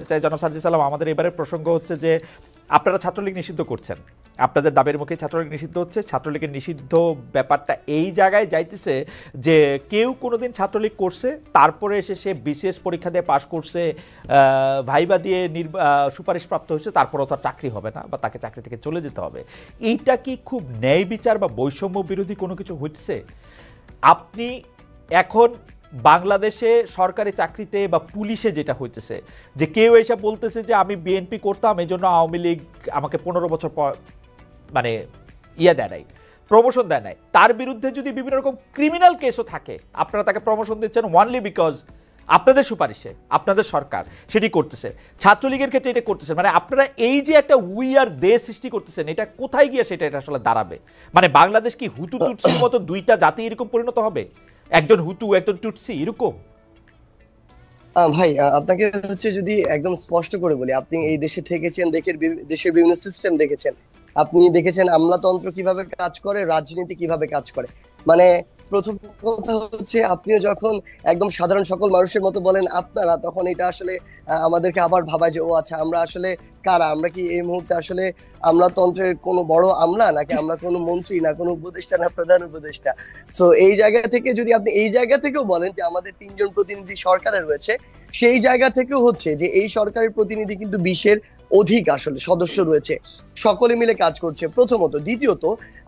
চাই জনাব সার্জিস আলম, আমাদের এবারের প্রসঙ্গ হচ্ছে যে আপনারা ছাত্রলীগ নিষিদ্ধ করছেন, আপনাদের দাবির মুখে ছাত্রলীগ নিষিদ্ধ হচ্ছে। ছাত্রলীগের নিষিদ্ধ ব্যাপারটা এই জায়গায় যাইতেছে যে কেউ কোনোদিন ছাত্রলীগ করছে, তারপরে এসে সে বিশেষ পরীক্ষা দিয়ে পাশ করছে, ভাইবা দিয়ে সুপারিশপ্রাপ্ত হয়েছে, তারপরেও তার চাকরি হবে না বা তাকে চাকরি থেকে চলে যেতে হবে। এইটা কি খুব ন্যায় বিচার বা বৈষম্য বিরোধী কোনো কিছু হচ্ছে? আপনি এখন বাংলাদেশে সরকারি চাকরিতে বা পুলিশে যেটা হইতেছে যে কেউ এসে বলতেছে যে আমি বিএনপি করতাম, এই জন্য আওয়ামী লীগ আমাকে 15 বছর পর মানে দেয় নাই, প্রমোশন দেয় নাই, তার বিরুদ্ধে যদি বিভিন্ন রকম ক্রিমিনাল কেসও থাকে, আপনারা তাকে প্রমোশন দিচ্ছেন ওয়ানলি বিকজ আপনাদের সুপারিশে আপনাদের সরকার সেটি করতেছে। ছাত্রলীগের ক্ষেত্রে এটা করতেছে, মানে আপনারা এই যে একটা উইয়ার দেশ সৃষ্টি করতেছেন, এটা কোথায় গিয়ে সেটা এটা আসলে দাঁড়াবে? মানে বাংলাদেশ কি হুতু তুটসির মতো দুইটা জাতি এরকম পরিণত হবে, একজন হুতু একজন টুটসি এরকম? ভাই আপনাকে হচ্ছে যদি একদম স্পষ্ট করে বলি, আপনি এই দেশে থেকেছেন, দেশের বিভিন্ন সিস্টেম দেখেছেন, আপনি দেখেছেন আমলাতন্ত্র কিভাবে কাজ করে, রাজনীতি কিভাবে কাজ করে। মানে প্রথম কথা হচ্ছে আপনিও যখন একদম সাধারণ সকল মানুষের মতো বলেন আপনারা, তখন এটা আসলে আমাদেরকে আবার ভাবায় যে ও আচ্ছা আমরা আসলে কারা, আমরা কি এই মুহূর্তে আসলে আমলাতন্ত্রের কোনো বড় আমলা, নাকি আমরা কোনো মন্ত্রী, না কোনো উপদেষ্টা, না প্রধান উপদেষ্টা। তো এই জায়গা থেকে যদি আপনি এই জায়গা থেকেও বলেন যে আমাদের 3জন প্রতিনিধি সরকারে রয়েছে, সেই জায়গা থেকেও হচ্ছে যে এই সরকারের প্রতিনিধি কিন্তু 20-এর অধিক আসলে সদস্য রয়েছে, সকলে মিলে কাজ করছে প্রথমত। দ্বিতীয়ত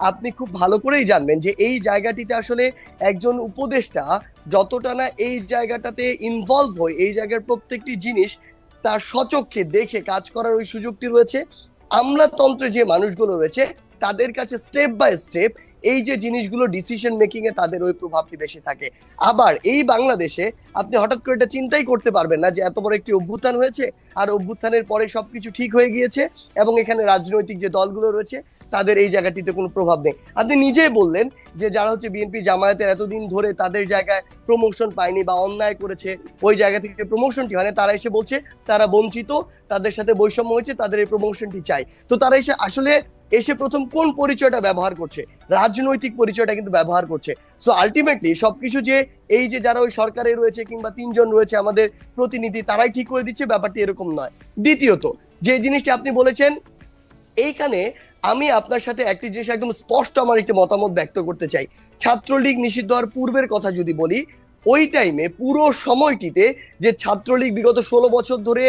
আপনি খুব ভালো করেই জানবেন যে এই জায়গাটিতে আসলে একজন উপদেষ্টা যতটা না এই জায়গাটাতে ইনভলভ হয়, এই জায়গার প্রত্যেকটি জিনিস তার স্বচক্ষে দেখে কাজ করার ওই সুযোগটি রয়েছে, আমলাতন্ত্রে যে মানুষগুলো রয়েছে তাদের কাছে স্টেপ বাই স্টেপ এই যে জিনিসগুলো ডিসিশন মেকিং এ তাদের ওই প্রভাবটি বেশি থাকে। আবার এই বাংলাদেশে আপনি হঠাৎ করে এটা চিন্তাই করতে পারবেন না যে এত বড় একটি অভ্যুত্থান হয়েছে আর অভ্যুত্থানের পরে সবকিছু ঠিক হয়ে গিয়েছে এবং এখানে রাজনৈতিক যে দলগুলো রয়েছে তাদের এই জায়গাটিতে কোনো প্রভাব নেই। আপনি নিজেই বললেন যে যারা হচ্ছে বিএনপি জামায়াতের এতদিন ধরে তাদের জায়গায় প্রমোশন পায়নি বা অন্যায় করেছে, ওই জায়গা থেকে প্রমোশনটি হয় না, তারা এসে বলছে তারা বঞ্চিত, তাদের সাথে বৈষম্য হয়েছে, তাদের এই প্রমোশনটি চাই। তো তারা এসে প্রথম কোন পরিচয়টা ব্যবহার করছে? রাজনৈতিক পরিচয়টা কিন্তু ব্যবহার করছে। সো আলটিমেটলি সবকিছু যে এই যে যারা ওই সরকারে রয়েছে কিংবা 3জন রয়েছে আমাদের প্রতিনিধি তারাই ঠিক করে দিচ্ছে, ব্যাপারটি এরকম নয়। দ্বিতীয়ত যে জিনিসটি আপনি বলেছেন, এইখানে আমি আপনার সাথে একটি জিনিস একদম স্পষ্ট আমার একটি মতামত ব্যক্ত করতে চাই। ছাত্রলীগ নিষিদ্ধ হওয়ার পূর্বের কথা যদি বলি, ওই টাইমে পুরো সময়টিতে যে ছাত্রলীগ বিগত 16 বছর ধরে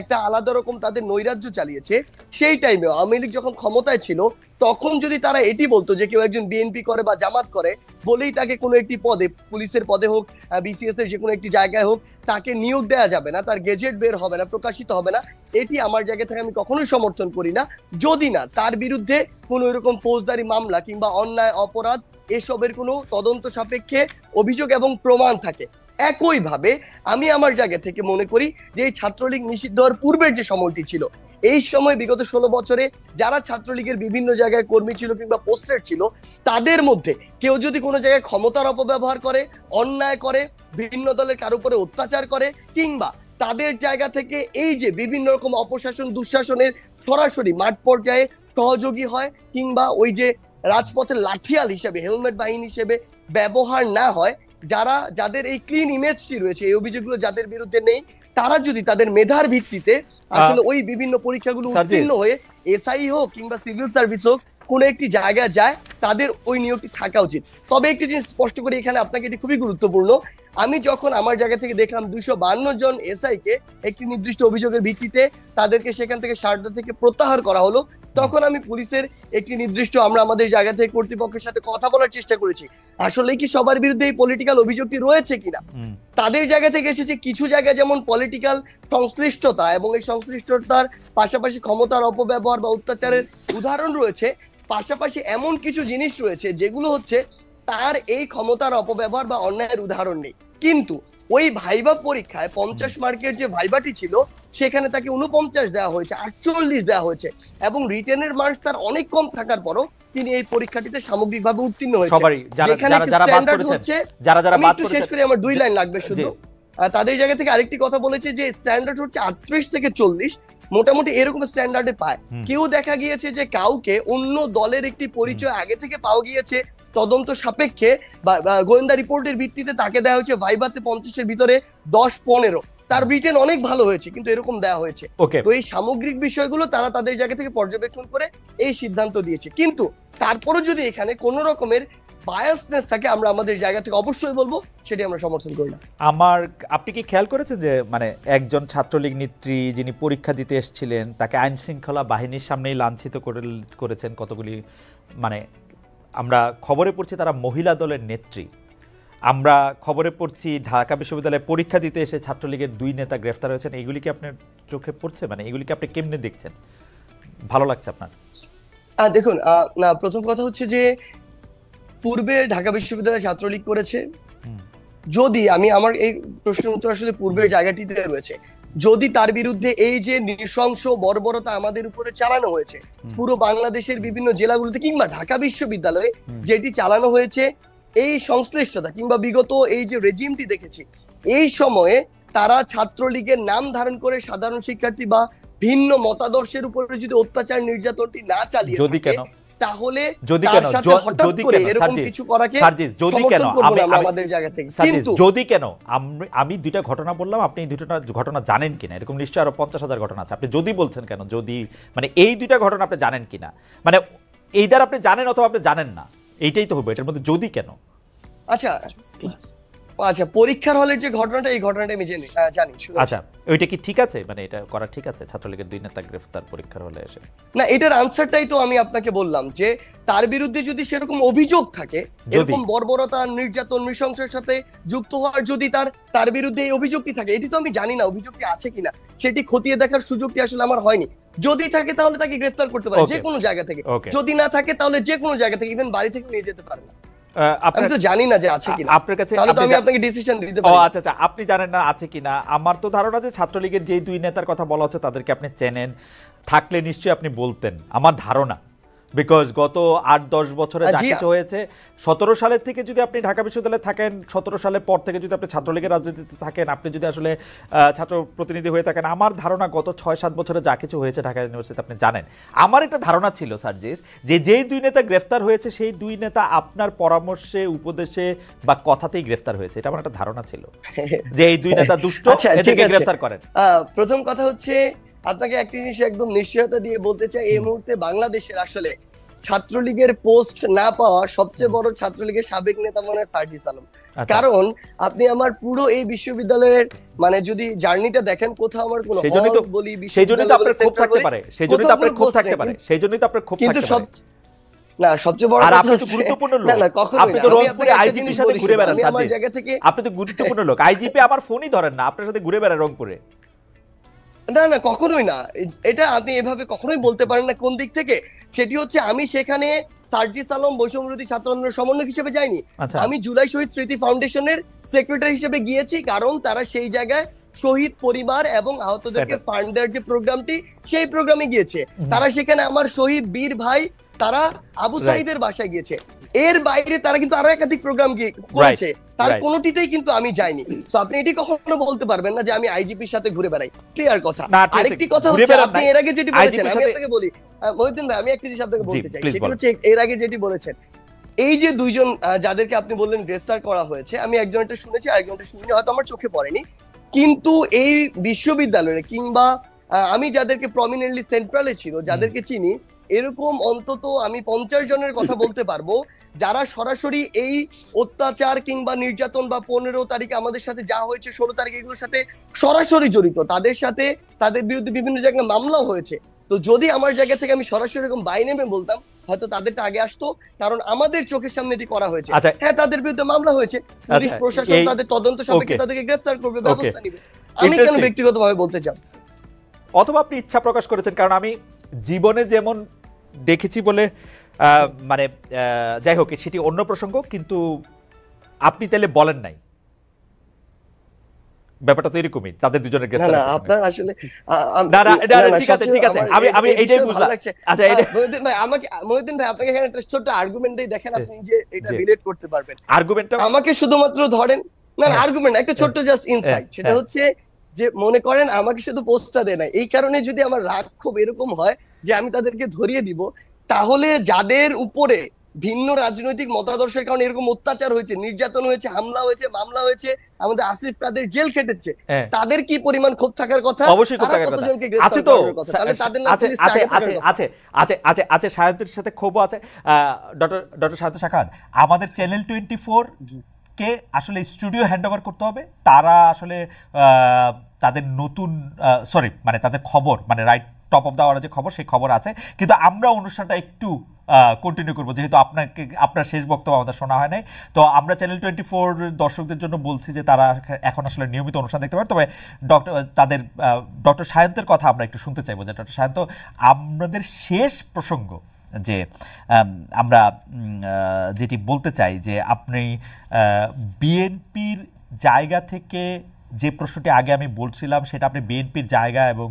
একটা আলাদা রকম তাদের নৈরাজ্য চালিয়েছে, সেই টাইমে আওয়ামী লীগ যখন ক্ষমতায় ছিল তখন যদি তারা এটি বলতো যে কেউ একজন বিএনপি করে বা জামাত করে বলেই তাকে কোনো একটি পদে, পুলিশের পদে হোক, বিসিএস এর যে কোনো একটি জায়গায় হোক, তাকে নিয়োগ দেওয়া যাবে না, তার গেজেট বের হবে না, প্রকাশিত হবে না, এটি আমার জায়গা থেকে আমি কখনোই সমর্থন করি না, যদি না তার বিরুদ্ধে কোনো এরকম ফৌজদারি মামলা কিংবা অন্যায় অপরাধ এসবের কোনো তদন্ত সাপেক্ষে অভিযোগ এবং প্রমাণ থাকে। একইভাবে আমি আমার জায়গা থেকে মনে করি যে এই ছাত্রলীগ নিষিদ্ধ হওয়ার পূর্বের যে সময়টি ছিল, এই সময় বিগত 16 বছরে যারা ছাত্রলীগের বিভিন্ন জায়গায় কর্মী ছিল কিংবা পোস্টেড ছিল, তাদের মধ্যে কেউ যদি কোনো জায়গায় ক্ষমতার অপব্যবহার করে, অন্যায় করে, বিভিন্ন দলের কারো উপরে অত্যাচার করে, কিংবা তাদের জায়গা থেকে এই যে বিভিন্ন রকম অপশাসন দুঃশাসনের সরাসরি মাঠ পর্যায়ে সহযোগী হয়, কিংবা ওই যে রাজপথের লাঠিয়াল হিসেবে, হেলমেট বাহিনী হিসেবে ব্যবহার না হয়, যাদের এই ক্লিন ইমেজটি রয়েছে, এই অভিযোগগুলো যাদের বিরুদ্ধে নেই, তারা যদি তাদের মেধার ভিত্তিতে আসলে ওই বিভিন্ন পরীক্ষাগুলো উত্তীর্ণ হয়ে এসআই হোক কিংবা সিভিল সার্ভিস হোক কোন একটি জায়গায় যায়, তাদের ওই নিয়োগটি থাকা উচিত। তবে একটি জিনিস স্পষ্ট করে এখানে আপনাকে, এটি খুবই গুরুত্বপূর্ণ, আমি যখন আমার জায়গা থেকে দেখলাম 252 জন এসআই কে একটি নির্দিষ্ট অভিযোগের ভিত্তিতে তাদেরকে সেখান থেকে সারদা থেকে প্রত্যাহার করা হলো, তখন আমি পুলিশের একটি নির্দিষ্ট, আমরা আমাদের জায়গা থেকে কর্তৃপক্ষের সাথে কথা বলার চেষ্টা করেছি আসলে কি সবার বিরুদ্ধে এই পলিটিক্যাল অভিযোগটি রয়েছে কিনা। তাদের জায়গা থেকে এসেছে কিছু জায়গায় যেমন পলিটিক্যাল সংশ্লিষ্টতা এবং এই সংশ্লিষ্টতার পাশাপাশি ক্ষমতার অপব্যবহার বা অত্যাচারের উদাহরণ রয়েছে, পাশাপাশি এমন কিছু জিনিস রয়েছে যেগুলো হচ্ছে তার এই ক্ষমতার অপব্যবহার বা অন্যায়ের উদাহরণ নেই। কিন্তু ওই ভাইবা পরীক্ষায় 50 মার্কের যে ভাইবাটি ছিল সেখানে তাকে 49 দেওয়া হয়েছে, 48 দেওয়া হয়েছে, এবং রিটেনের মার্কস তার অনেক কম থাকার পরও তিনি এই পরীক্ষাটিতে সামগ্রিকভাবে উত্তীর্ণ হয়েছে। যেখানে স্ট্যান্ডার্ড হচ্ছে, আমি একটু শেষ করে, আমার 2 লাইন লাগবে শুধু, তাদের জায়গা থেকে আরেকটি কথা বলেছে যে স্ট্যান্ডার্ড হচ্ছে 38 থেকে 40, মোটামুটি এরকম স্ট্যান্ডার্ডে পায়। কেউ দেখা গিয়েছে যে কাউকে অন্য দলের একটি পরিচয় আগে থেকে পাওয়া গিয়েছে, তদন্ত সাপেক্ষে বা গোয়েন্দা রিপোর্টের ভিত্তিতে তাকে দেওয়া হয়েছে ভাইভাতে 50-এর ভিতরে 10-15, তার রিটেন অনেক ভালো হয়েছে, কিন্তু এরকম দেওয়া হয়েছে। ওকে, তো এই সামগ্রিক বিষয়গুলো তারা তাদের জায়গা থেকে পর্যবেক্ষণ করে এই সিদ্ধান্ত দিয়েছে। কিন্তু তারপরে যদি এখানে কোনো রকমের বায়াসনেস থাকে, আমরা আমাদের জায়গা থেকে অবশ্যই বলবো, সেটি আমরা সমর্থন করি না। আপনি কি খেয়াল করেছেন যে মানে একজন ছাত্রলীগ নেত্রী যিনি পরীক্ষা দিতে এসেছিলেন তাকে আইন শৃঙ্খলা বাহিনীর সামনেই লাঞ্ছিত করেছেন কতগুলি, মানে আমরা খবরে পড়ছি তারা মহিলা দলের নেত্রী, আমরা খবরে পড়ছি ঢাকা বিশ্ববিদ্যালয়ে পরীক্ষা দিতে এসে ছাত্রলীগের 2 নেতা গ্রেফতার হয়েছেন। এগুলি কি আপনার চোখে পড়ছে? মানে এগুলিকে আপনি কেমনে দেখছেন? ভালো লাগছে আপনার? দেখুন, না, প্রথম কথা হচ্ছে যে পূর্বে ঢাকা বিশ্ববিদ্যালয়ে ছাত্রলীগ করেছে। যদি আমি আমার এই প্রশ্নের উত্তর আসলে পূর্বের জায়গাটিতে রয়েছে, যদি তার বিরুদ্ধে এই যে নৃশংস বর্বরতা আমাদের উপরে চালানো হয়েছে পুরো বাংলাদেশের বিভিন্ন জেলাগুলোতে কিংবা ঢাকা বিশ্ববিদ্যালয়ে যেটি চালানো হয়েছে, এই সংশ্লিষ্টতা কিংবা বিগত এই যে রেজিমটি দেখেছি, এই সময়ে তারা ছাত্রলীগের নাম ধারণ করে সাধারণ শিক্ষার্থী বা ভিন্ন মতাদর্শের উপরে যদি অত্যাচার নির্যাতনটি না চালিয়ে যদি কেন তাহলে যদি তার কেন সাথে হঠাৎ যদি করে কেন এরকম কিছু করাকে সার্জিস যদি কেন সমর্থন করব না আমাদের জায়গা থেকে। কিন্তু যদি কেন আমি 2টা ঘটনা বললাম, আপনি এই 2টা ঘটনা জানেন কিনা? এরকম নিশ্চয়ই আরো 50,000 ঘটনা আছে। আপনি যদি বলছেন কেন, যদি মানে এই 2টা ঘটনা আপনি জানেন কিনা, মানে এইটার আপনি জানেন অথবা আপনি জানেন না, এইটাই তো হবে। এটার মধ্যে যদি কেন। আচ্ছা আচ্ছা, পরীক্ষার হলের যে ঘটনাটা, এই ঘটনাটা আমি জানি। আচ্ছা, ওইটা কি ঠিক আছে? মানে এটা করা ঠিক আছে? ছাত্রলীগের 2 নেতা গ্রেফতার পরীক্ষার হলে এসে? না, এটার আনসারটাই তো আমি আপনাকে বললাম যে তার বিরুদ্ধে যদি সেরকম অভিযোগ থাকে, এরকম বর্বরতা, নির্যাতন, নৃশংসের সাথে যুক্ত হওয়ার যদি তার বিরুদ্ধে এই অভিযোগটি থাকে, এটি তো আমি জানি না অভিযোগটি আছে কিনা, সেটি খতিয়ে দেখার সুযোগটি আসলে আমার হয়নি। যদি থাকে তাহলে তাকে গ্রেফতার করতে পারে যে কোনো জায়গা থেকে, যদি না থাকে তাহলে যে কোনো জায়গা থেকে, ইভেন বাড়ি থেকে নিয়ে যেতে পারে না। আমি তো জানি না যে আছে কিনা, আপনার কাছে তাহলে তো আমি আপনাকে ডিসিশন দিতে পারি। আচ্ছা আচ্ছা, আপনি জানেন না আছে কিনা। আমার তো ধারণা যে ছাত্রলীগের যে 2 নেতার কথা বলা হচ্ছে তাদেরকে আপনি চেনেন, থাকলে নিশ্চয়ই আপনি বলতেন, আমার ধারণা। বিকজ গত 8-10 বছরে যা কিছু হয়েছে, 17 সালের থেকে যদি আপনি ঢাকা বিশ্ববিদ্যালয়ে থাকেন, 17 সালের পর থেকে যদি আপনি ছাত্রলীগের রাজনীতিতে থাকেন, আপনি যদি আসলে ছাত্র প্রতিনিধি হয়ে থাকেন, আমার ধারণা গত 6-7 বছরে যা কিছু হয়েছে ঢাকা ইউনিভার্সিটিতে আপনি জানেন। আমার একটা ধারণা ছিল সার্জিস, যে যেই 2 নেতা গ্রেফতার হয়েছে সেই 2 নেতা আপনার পরামর্শে, উপদেশে বা কথাতেই গ্রেফতার হয়েছে। এটা আমার একটা ধারণা ছিল যে এই 2 নেতা দুষ্ট, এদেরকে গ্রেফতার করেন। প্রথম কথা হচ্ছে, আপনাকে একটা জিনিস একদম নিশ্চয়তা দিয়ে বলতে চাই, এই মুহূর্তে বাংলাদেশের আসলে ছাত্রলীগের পোস্ট না পাওয়া সবচেয়ে বড় ছাত্রলীগের সাবেক নেতা মনে হয় সার্জিস আলম। কারণ আপনি আমার পুরো এই বিশ্ববিদ্যালয়ের মানে যদি জার্নিটা দেখেন, কোথাও আমার কোনো বলি সেইজন্যই তো আপনার ক্ষোভ থাকতে পারে, সেইজন্যই তো আপনার ক্ষোভ থাকতে পারে, সেইজন্যই তো আপনার ক্ষোভ থাকতে পারে। না, সবচেয়ে বড় কথা হচ্ছে গুরুত্বপূর্ণ লোক, না কখনো আপনি তো রংপুরে আইজিপির সাথে ঘুরে বেড়ান সার্জিস, আপনি তো গুরুত্বপূর্ণ লোক, আইজিপি আমার ফোনই ধরেন না, আপনার সাথে ঘুরে বেড়ায় রংপুরে। না না, কখনোই না, এটা আপনি এভাবে কখনোই বলতে পারেন না। কোন দিক থেকে? সেটি হচ্ছে আমি সেখানে সার্জিস আলম বৈষম্যবিরোধী ছাত্র আন্দোলনের সমন্বয়ক হিসেবে যাইনি, আমি জুলাই শহীদ স্মৃতি ফাউন্ডেশনের সেক্রেটারি হিসেবে গিয়েছি, কারণ তারা সেই জায়গায় শহীদ পরিবার এবং আহতদেরকে ফান্ড দেওয়ার যে প্রোগ্রামটি, সেই প্রোগ্রামে গিয়েছে। তারা সেখানে আমার শহীদ বীর ভাই তারা আবু সাইদের বাসায় গিয়েছে। এর বাইরে তারা কিন্তু আরো একাধিক প্রোগ্রাম করেছে, তার কোনোটিতেই কিন্তু আমি যাইনি। তো আপনি এটি কখনো বলতে পারবেন না যে আমি আইজিপির সাথে ঘুরে বেড়াই। ক্লিয়ার কথা। আরেকটি কথা হচ্ছে, আপনি এর আগে যেটি বলেছেন, আমি আপনাকে বলি মহিউদ্দিন ভাই, আমি একটা জিনিস আপনাকে বলতে চাই, সেটি হচ্ছে এর আগে যেটি বলেছেন, এই যে 2 জন যাদেরকে আপনি বললেন গ্রেফতার করা হয়েছে, আমি একজনটা শুনেছি, আরেকজনটা শুনিনি, হয়তো আমার চোখে পড়েনি। কিন্তু এই বিশ্ববিদ্যালয়ে কিংবা আমি যাদেরকে প্রমিনেন্টলি সেন্ট্রালে ছিল, যাদেরকে চিনি, এরকম অন্তত আমি 50 জনের কথা বলতে পারবো যারা সরাসরি এই অত্যাচার কিংবা নির্যাতন বা 15 তারিখে আমাদের সাথে যা হয়েছে, 16 তারিখে এগুলোর সাথে সরাসরি জড়িত, তাদের সাথে তাদের বিরুদ্ধে বিভিন্ন জায়গায় মামলা হয়েছে। তো যদি আমার জায়গা থেকে আমি সরাসরি এরকম বাইনেমে বলতাম, হয়তো তাদেরটা আগে আসতো, কারণ আমাদের চোখের সামনে এটি করা হয়েছে। হ্যাঁ, তাদের বিরুদ্ধে মামলা হয়েছে, পুলিশ প্রশাসন তাদের তদন্ত সাপেক্ষে তাদেরকে গ্রেফতার করবে, ব্যবস্থা নেবে। আমি কেন ব্যক্তিগতভাবে বলতে চাই? অথবা আপনি ইচ্ছা প্রকাশ করেছেন, কারণ আমি জীবনে যেমন দেখেছি বলে, মানে যাই হোক সেটি অন্য প্রসঙ্গ, কিন্তু আপনি তাহলে বলেন নাই, ব্যাপারটা তো এরকমই, তাদের 2 জনের গ্রেফতার। না আপনার আসলে না না, ঠিক আছে ঠিক আছে, আমি এইটাই বুঝলাম। আচ্ছা, মহিউদ্দিন ভাই, মহিউদ্দিন ভাই আপনাকে এখানে একটা ছোট আর্গুমেন্ট দেই, দেখেন আপনি যে এটা রিলেট করতে পারবেন। আর্গুমেন্টটা আমাকে শুধুমাত্র ধরেন, না আর্গুমেন্ট একটা ছোট জাস্ট ইনসাইট, সেটা হচ্ছে যে মনে করেন আমাকে শুধু পোস্টটা দেয় না, এই কারণে যদি আমার রাগ খুব এরকম হয় যে আমি তাদেরকে ধরিয়ে দিব, তাহলে যাদের উপরে ভিন্ন রাজনৈতিক মতাদর্শের কারণে এরকম অত্যাচার হয়েছে, নির্যাতন হয়েছে, হামলা হয়েছে, মামলা হয়েছে, আমাদের আসিফ তাদের জেল খেটেছে, হ্যাঁ, তাদের কি পরিমাণ ক্ষোভ থাকার কথা, অবশ্যই খুব তারা থাকার কথা কতজনকে আছে গ্রেফতার তো। করার কথা, তাহলে তাদের নাম আছে লিস্টে আছে আগে থাকার আছে কথা। আছে আছে আছে আছে সায়ন্তের সাথে ক্ষোভও আছে। ডক্টর ডক্টর সায়ন্ত শাখাত, আমাদের চ্যানেল 24 কে আসলে স্টুডিও হ্যান্ডওভার করতে হবে। তারা আসলে তাদের নতুন সরি মানে তাদের খবর মানে right top of the hour যে খবর, সেই খবর আছে, কিন্তু আমরা অনুষ্ঠানটা একটু কন্টিনিউ করবো, যেহেতু আপনার শেষ বক্তব্য আমাদের শোনা হয় নাই। তো আমরা চ্যানেল 24 দর্শকদের জন্য বলছি যে তারা এখন আসলে নিয়মিত অনুষ্ঠান দেখতে পারে। তবে ডক্টর সায়ন্তের কথা আমরা একটু শুনতে চাইবো, যে ডক্টর সায়ন্ত, আমাদের শেষ প্রসঙ্গ যে আমরা যেটি বলতে চাই যে আপনি বিএনপির জায়গা থেকে যে প্রশ্নটি আগে আমি বলছিলাম, সেটা আপনি বিএনপির জায়গা এবং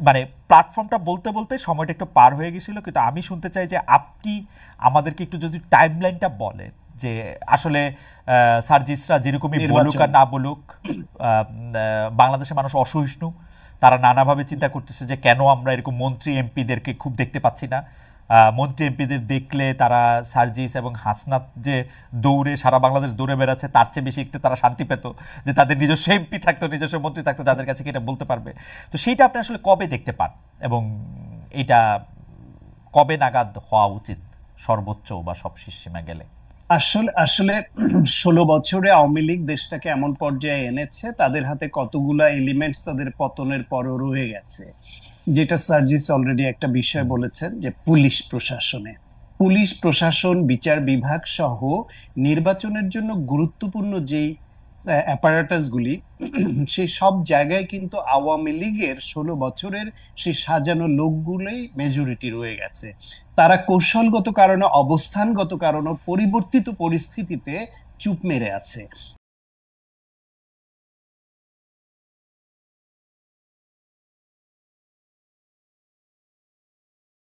মানে প্ল্যাটফর্মটা বলতে বলতে সময়টা একটু পার হয়ে গেছিল, কিন্তু আমি শুনতে চাই যে আপনি আমাদেরকে একটু যদি টাইমলাইনটা বলেন যে আসলে সার্জিসরা যেরকমই বলুক আর না বলুক, বাংলাদেশের মানুষ অসহিষ্ণু, তারা নানাভাবে চিন্তা করতেছে যে কেন আমরা এরকম মন্ত্রী এমপিদেরকে খুব দেখতে পাচ্ছি না। মন্ত্রী এমপিদের দেখলে তারা সার্জিস এবং হাসনাত যে দৌড়ে সারা বাংলাদেশ দৌড়ে বেড়াচ্ছে, তার চেয়ে বেশি একটু তারা শান্তি পেত যে তাদের নিজস্ব এমপি থাকতো, নিজস্ব মন্ত্রী থাকতো, যাদের কাছে কি এটা বলতে পারবে। তো সেইটা আপনি আসলে কবে দেখতে পান এবং এটা কবে নাগাদ হওয়া উচিত সর্বোচ্চ বা সবশেষ সীমা গেলে? আসলে আসলে 16 বছরে আওয়ামী লীগ দেশটাকে এমন পর্যায়ে এনেছে, তাদের হাতে কতগুলা এলিমেন্টস তাদের পতনের পরও রয়ে গেছে। যেটা সার্জিস অলরেডি একটা বিষয় বলেছেন, যে পুলিশ প্রশাসন, বিচার বিভাগ সহ নির্বাচনের জন্য গুরুত্বপূর্ণ যেই অ্যাপারেটাস গুলি, সেই সব জায়গায় কিন্তু আওয়ামী লীগের 16 বছরের সেই সাজানো লোকগুলোই মেজরিটি রয়ে গেছে। তারা কৌশলগত কারণে, অবস্থানগত কারণে, পরিবর্তিত পরিস্থিতিতে চুপ মেরে আছে।